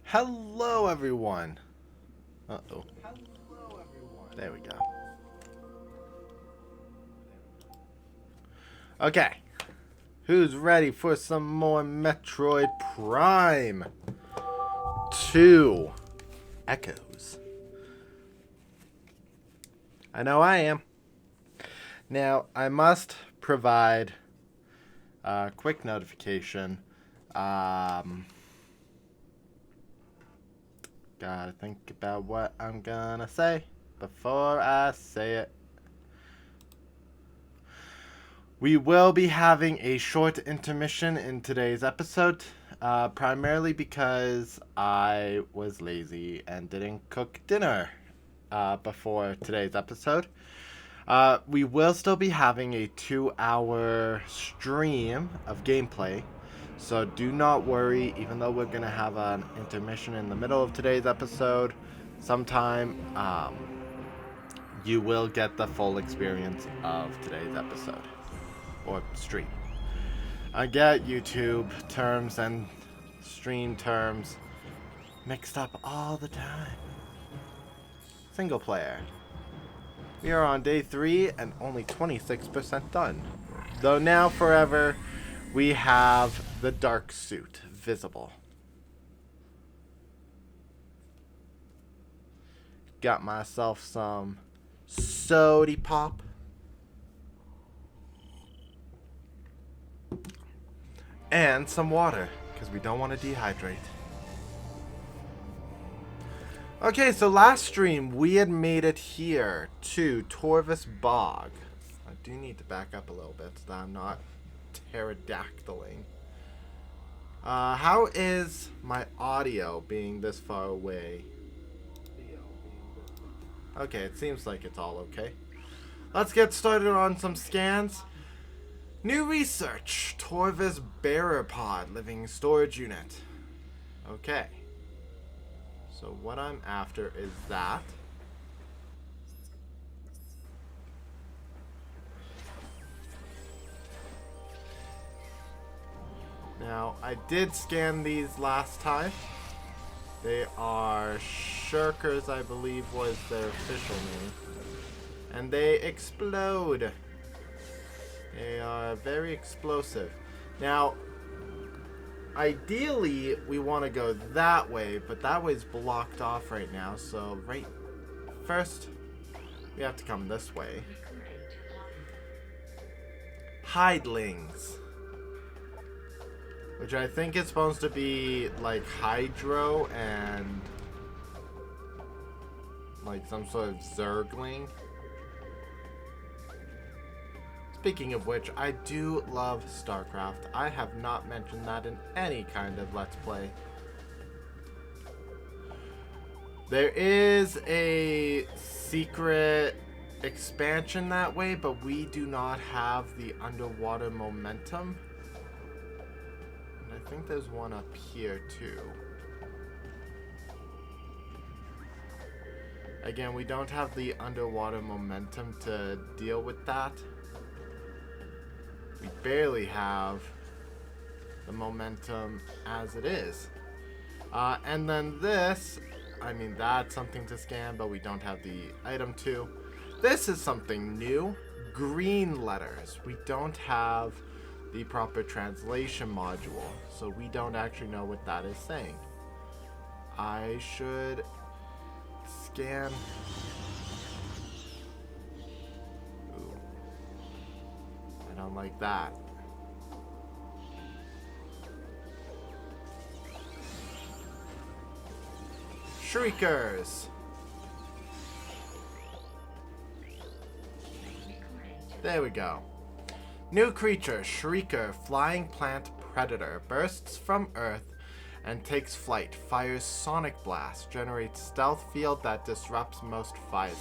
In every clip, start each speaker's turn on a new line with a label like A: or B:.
A: Hello, everyone. Uh-oh. There we go. Okay. Who's ready for some more Metroid Prime 2 Echoes? I know I am. Now, I must provide a quick notification. Gotta think about what I'm gonna say before I say it. We will be having a short intermission in today's episode, primarily because I was lazy and didn't cook dinner before today's episode. We will still be having a 2-hour stream of gameplay, so do not worry, even though we're going to have an intermission in the middle of today's episode, sometime you will get the full experience of today's episode. Or stream. I get YouTube terms and stream terms mixed up all the time. Single player. We are on day 3 and only 26% done. Though now forever we have the dark suit visible. Got myself some sody pop. And some water, because we don't want to dehydrate. Okay, so last stream, we had made it here to Torvus Bog. I do need to back up a little bit so that I'm not pterodactyling. How is my audio being this far away? Okay, it seems like it's all okay. Let's get started on some scans. New research, Torvus Bearer Pod Living Storage Unit. Okay. So what I'm after is that. Now, I did scan these last time. They are Shirkers, I believe was their official name. And they explode. They are very explosive. Now, ideally, we want to go that way, but that way's blocked off right now. So, first, we have to come this way. Hidlings. Which I think is supposed to be like Hydro and like some sort of Zergling. Speaking of which, I do love StarCraft. I have not mentioned that in any kind of Let's Play. There is a secret expansion that way, but we do not have the underwater momentum. And I think there's one up here too. Again, we don't have the underwater momentum to deal with that. We barely have the momentum as it is. And then this, I mean, that's something to scan, but we don't have the item to. This is something new. Green letters. We don't have the proper translation module, so we don't actually know what that is saying. I should scan. I don't like that. Shriekers. There we go. New creature, Shrieker, flying plant predator, bursts from Earth and takes flight, fires sonic blast, generates stealth field that disrupts most visors.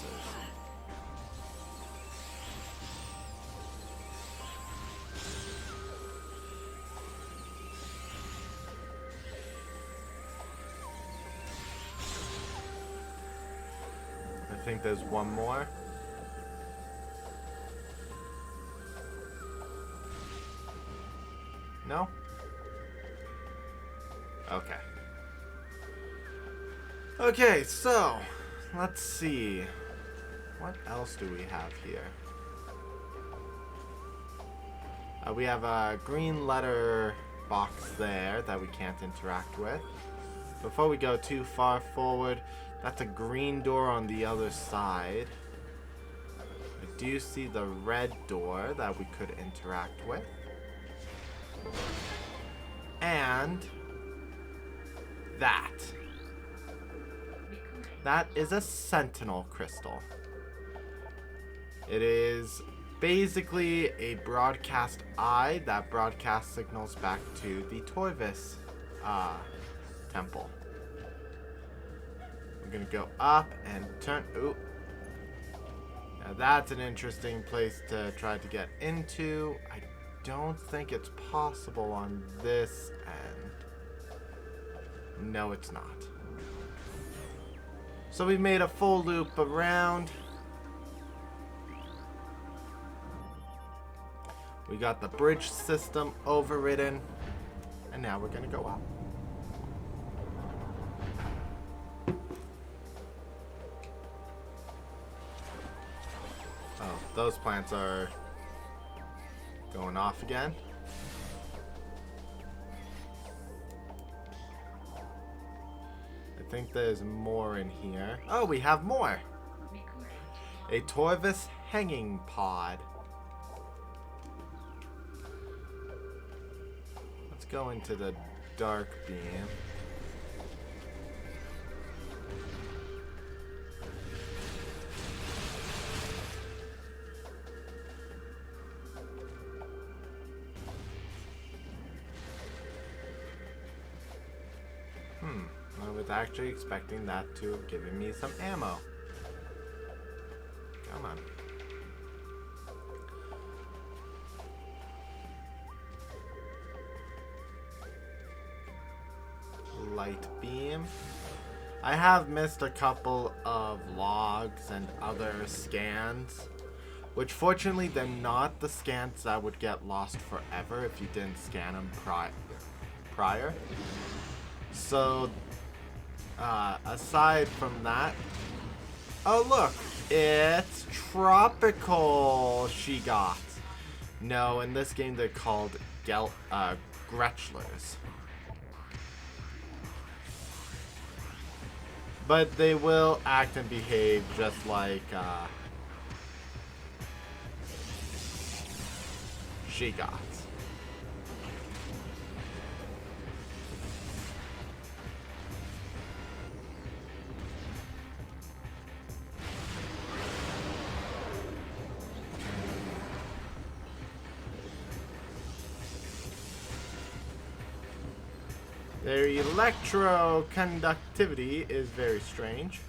A: I think there's one more. No? Okay. Okay, so let's see. What else do we have here? We have a green letter box there that we can't interact with. Before we go too far forward, that's a green door on the other side. I do see the red door that we could interact with. And that. That is a sentinel crystal. It is basically a broadcast eye that broadcasts signals back to the Torvus Temple. We're gonna go up and turn. Ooh. Now that's an interesting place to try to get into. I don't think it's possible on this end. No, it's not. So we made a full loop around. We got the bridge system overridden. And now we're gonna go up. Oh, those plants are going off again. I think there's more in here. Oh, we have more. A Torvus hanging pod. Let's go into the dark beam. I was actually expecting that to have given me some ammo. Come on. Light beam. I have missed a couple of logs and other scans, which fortunately they're not the scans that would get lost forever if you didn't scan them prior. So, aside from that, oh look, it's tropical Shigots. No, in this game they're called Gretchlers. But they will act and behave just like Shigots. Their electroconductivity is very strange.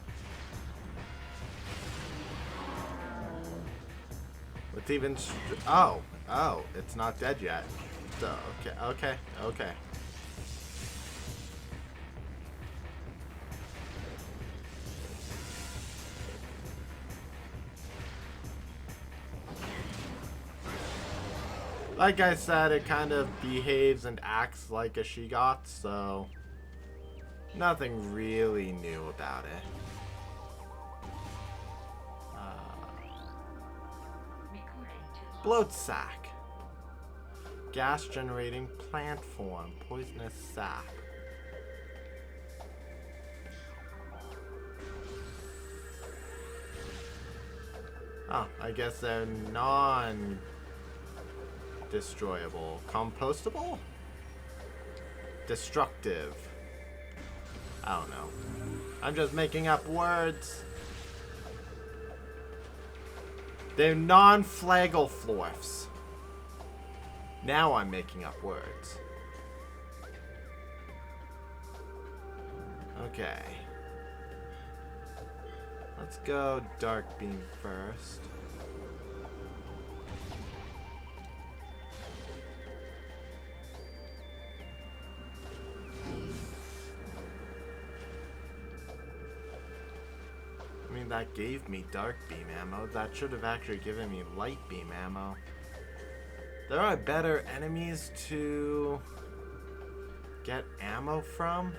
A: It's even oh, it's not dead yet. So, okay. Like I said, it kind of behaves and acts like a Shigot, so nothing really new about it. Bloat sac. Gas generating plant form. Poisonous sap. Oh, I guess they're non-destroyable. Compostable? Destructive. I don't know. I'm just making up words. They're non-flagellflorfs. Now I'm making up words. Okay. Let's go dark beam first. I mean, that gave me dark beam ammo. That should have actually given me light beam ammo. There are better enemies to get ammo from.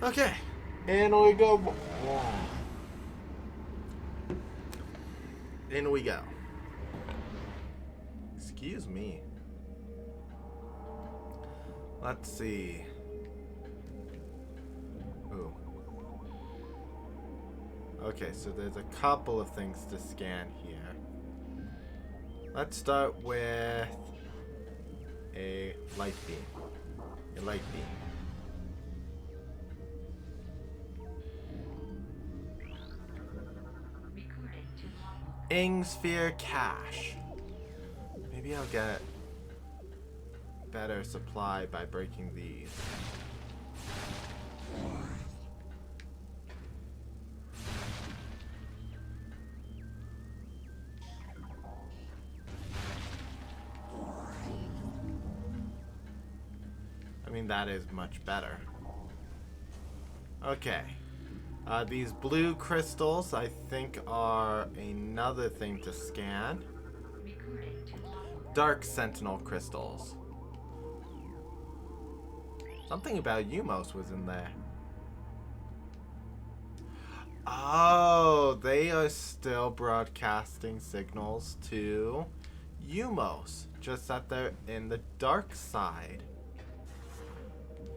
A: Okay, and we go. In we go. Excuse me. Let's see. Ooh. Okay, so there's a couple of things to scan here. Let's start with a light beam. A light beam. Sphere cache. Maybe I'll get better supply by breaking these. I mean, that is much better. Okay. These blue crystals, I think, are another thing to scan. Dark Sentinel crystals. Something about Umos was in there. Oh, they are still broadcasting signals to Umos, just that they're in the dark side.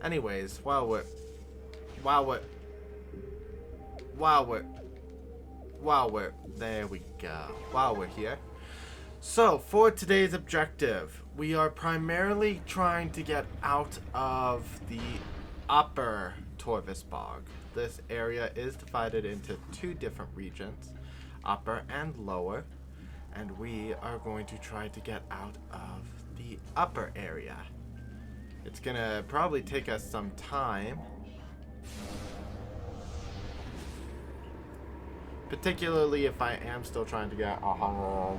A: Anyways, while we're there we go. While we're here. So, for today's objective, we are primarily trying to get out of the upper Torvus Bog. This area is divided into two different regions, upper and lower, and we are going to try to get out of the upper area. It's gonna probably take us some time. Particularly if I am still trying to get a hunger.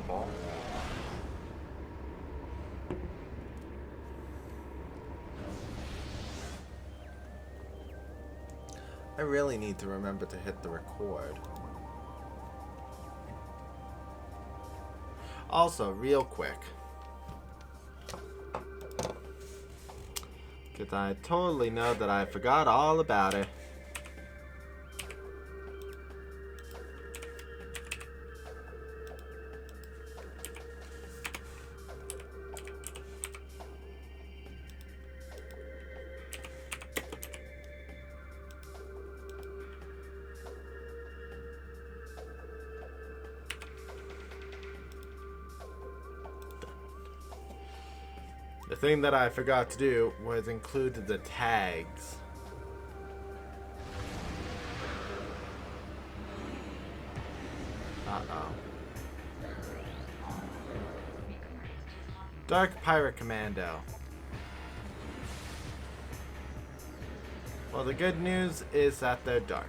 A: I really need to remember to hit the record. Also, real quick. Because I totally know that I forgot all about it. The thing that I forgot to do was include the tags. Uh-oh. Dark Pirate Commando. Well, the good news is that they're dark.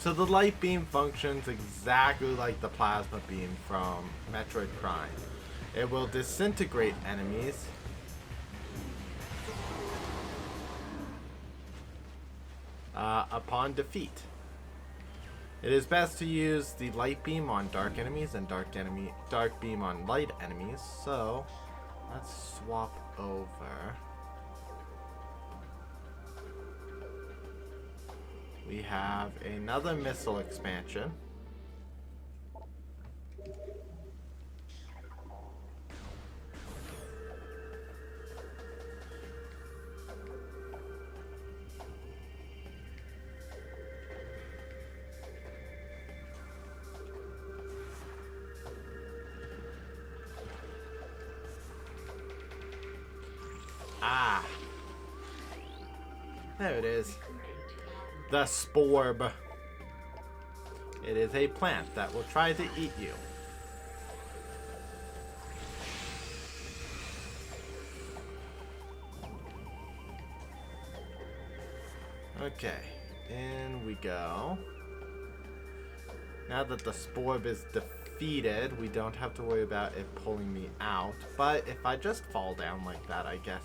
A: So the light beam functions exactly like the plasma beam from Metroid Prime. It will disintegrate enemies upon defeat. It is best to use the light beam on dark enemies and dark beam on light enemies. So let's swap over. We have another missile expansion. Ah. There it is. The Sporb. It is a plant that will try to eat you. Okay, in we go. Now that the Sporb is defeated, we don't have to worry about it pulling me out. But if I just fall down like that, I guess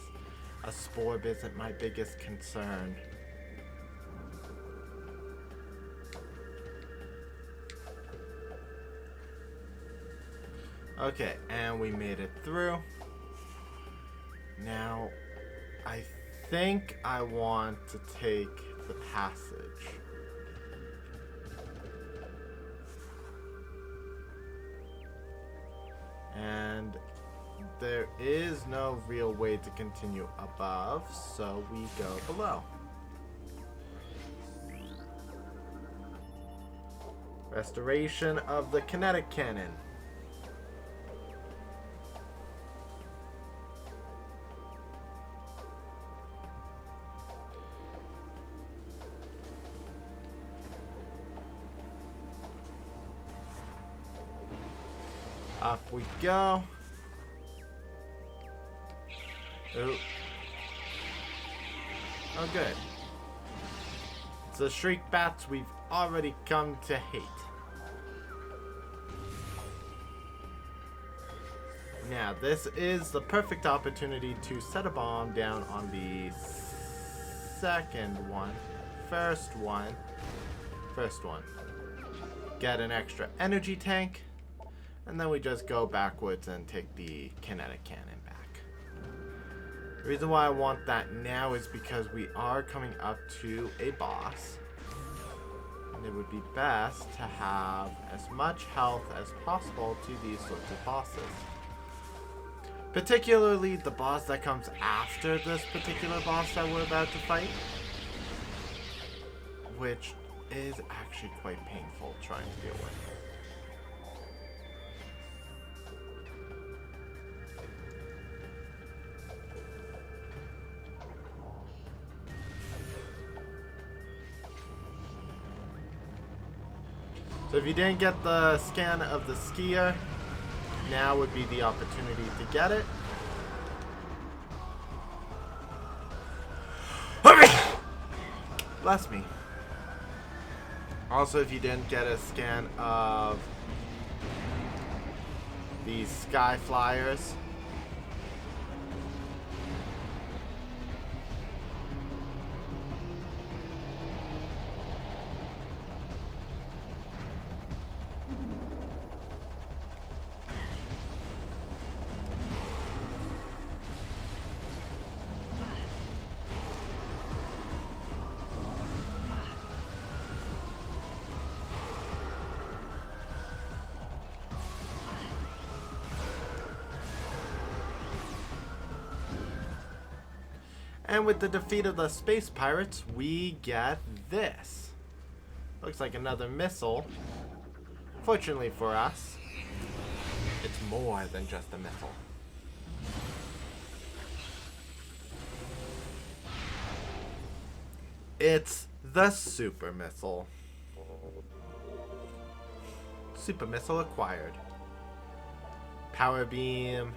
A: a Sporb isn't my biggest concern. Okay, and we made it through. Now, I think I want to take the passage. And there is no real way to continue above, so we go below. Restoration of the kinetic cannon. Up we go. Ooh. Oh, good. It's the shriek bats we've already come to hate. Now, this is the perfect opportunity to set a bomb down on the second one. First one. Get an extra energy tank. And then we just go backwards and take the kinetic cannon back. The reason why I want that now is because we are coming up to a boss. And it would be best to have as much health as possible to these sorts of bosses. Particularly the boss that comes after this particular boss that we're about to fight. Which is actually quite painful trying to deal with. So if you didn't get the scan of the skier, now would be the opportunity to get it. Bless me. Also, if you didn't get a scan of these sky flyers, and with the defeat of the space pirates, we get this. Looks like another missile. Fortunately for us, it's more than just a missile. It's the super missile. Super missile acquired. Power beam.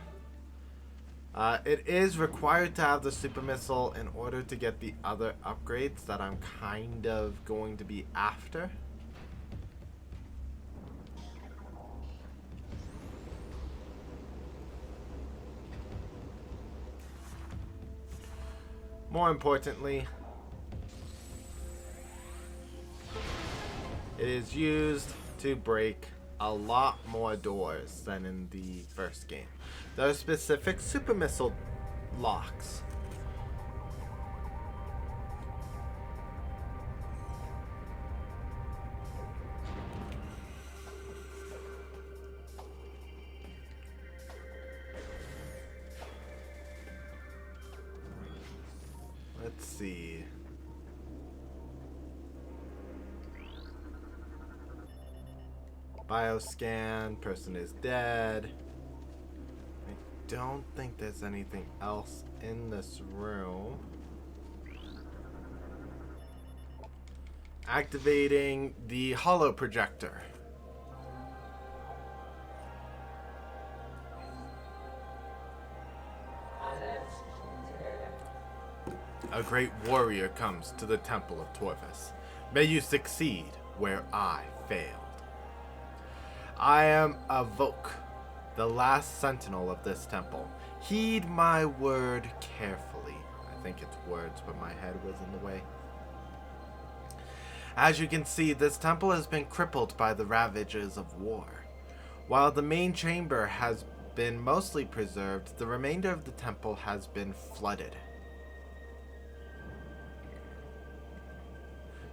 A: It is required to have the super missile in order to get the other upgrades that I'm kind of going to be after. More importantly, it is used to break a lot more doors than in the first game. There are specific super missile locks. Let's see. Bioscan, person is dead. I don't think there's anything else in this room. Activating the holo projector. A great warrior comes to the Temple of Torvus. May you succeed where I failed. I am Avok, the last sentinel of this temple. Heed my word carefully. I think it's words, but my head was in the way. As you can see, this temple has been crippled by the ravages of war. While the main chamber has been mostly preserved, the remainder of the temple has been flooded.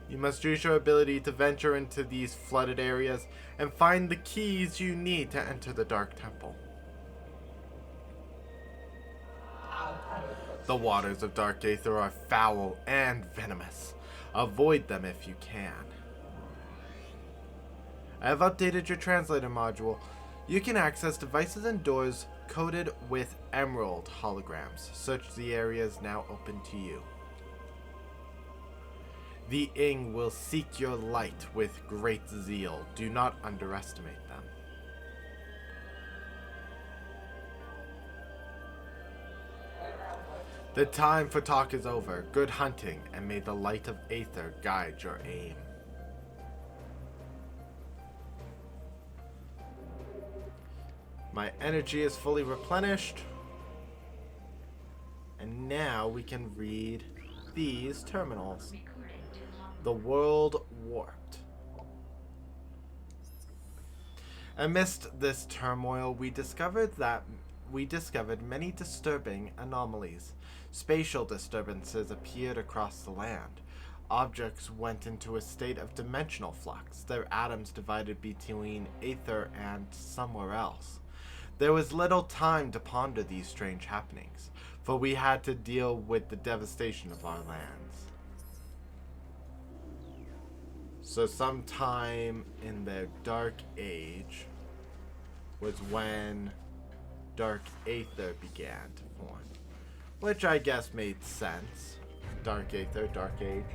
A: You must use your ability to venture into these flooded areas and find the keys you need to enter the Dark Temple. The waters of Dark Aether are foul and venomous. Avoid them if you can. I have updated your translator module. You can access devices and doors coated with emerald holograms. Search the areas now open to you. The Ing will seek your light with great zeal. Do not underestimate them. The time for talk is over. Good hunting, and may the light of Aether guide your aim. My energy is fully replenished. And now we can read these terminals. The world warped. Amidst this turmoil, we discovered many disturbing anomalies. Spatial disturbances appeared across the land. Objects went into a state of dimensional flux, their atoms divided between Aether and somewhere else. There was little time to ponder these strange happenings, for we had to deal with the devastation of our lands. So sometime in the Dark Age was when Dark Aether began to form. Which I guess made sense. Dark Aether, Dark Age.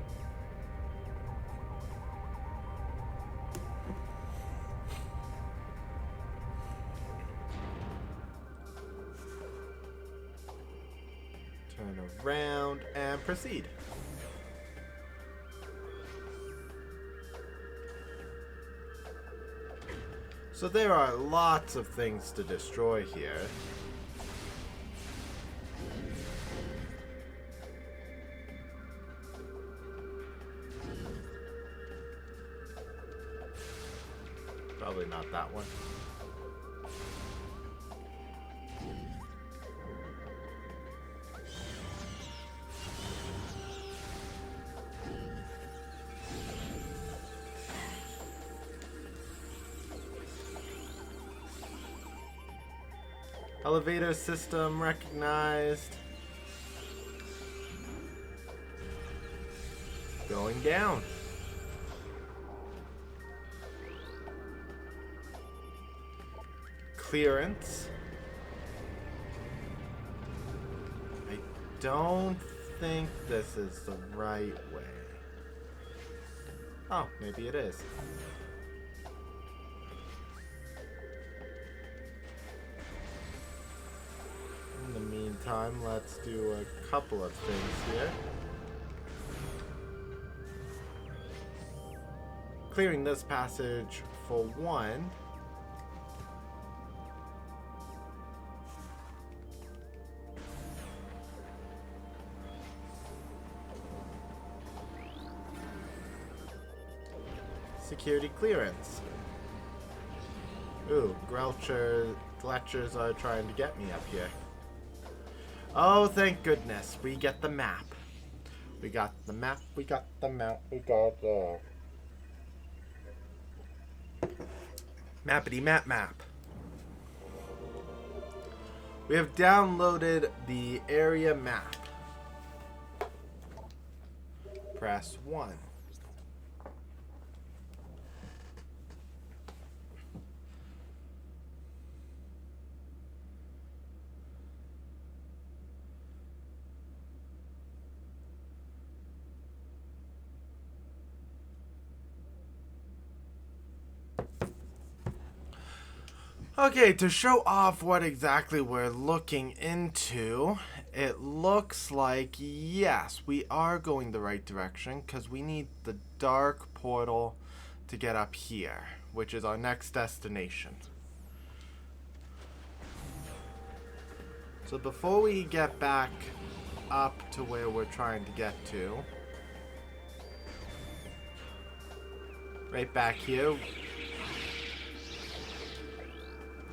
A: Turn around and proceed. So there are lots of things to destroy here. Probably not that one. Elevator system recognized. Going down. Clearance. I don't think this is the right way. Oh, maybe it is. In the meantime, let's do a couple of things here. Clearing this passage for one. Security clearance. Ooh, Gletchers are trying to get me up here. Oh, thank goodness. We get the map. We got the map. We got the map. We got the mappity map. We have downloaded the area map. Press 1. Okay, to show off what exactly we're looking into, it looks like, yes, we are going the right direction because we need the dark portal to get up here, which is our next destination. So before we get back up to where we're trying to get to, right back here.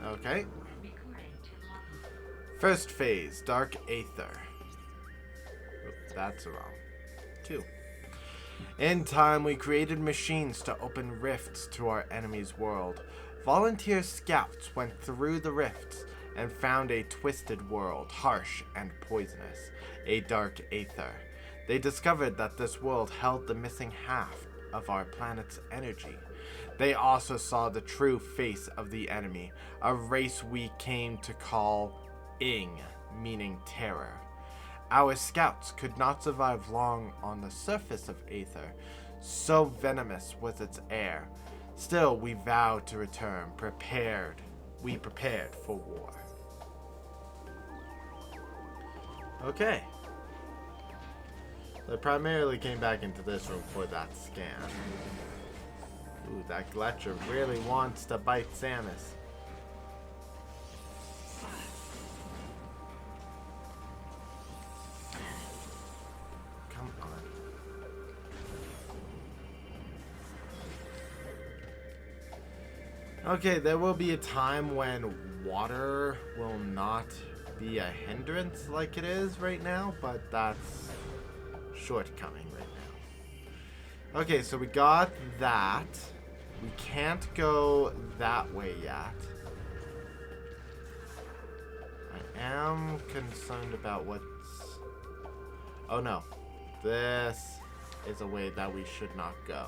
A: Okay. First phase, Dark Aether. Oops, that's wrong. 2. In time, we created machines to open rifts to our enemy's world. Volunteer scouts went through the rifts and found a twisted world, harsh and poisonous, a dark aether. They discovered that this world held the missing half of our planet's energy. They also saw the true face of the enemy, a race we came to call Ing, meaning terror. Our scouts could not survive long on the surface of Aether, so venomous was its air. Still, we vowed to return, We prepared for war. Okay. They primarily came back into this room for that scan. Ooh, that Gletscher really wants to bite Samus. Come on. Okay, there will be a time when water will not be a hindrance like it is right now, but that's shortcoming right now. Okay, so we got that. We can't go that way yet. I am concerned about what's... Oh no. This is a way that we should not go.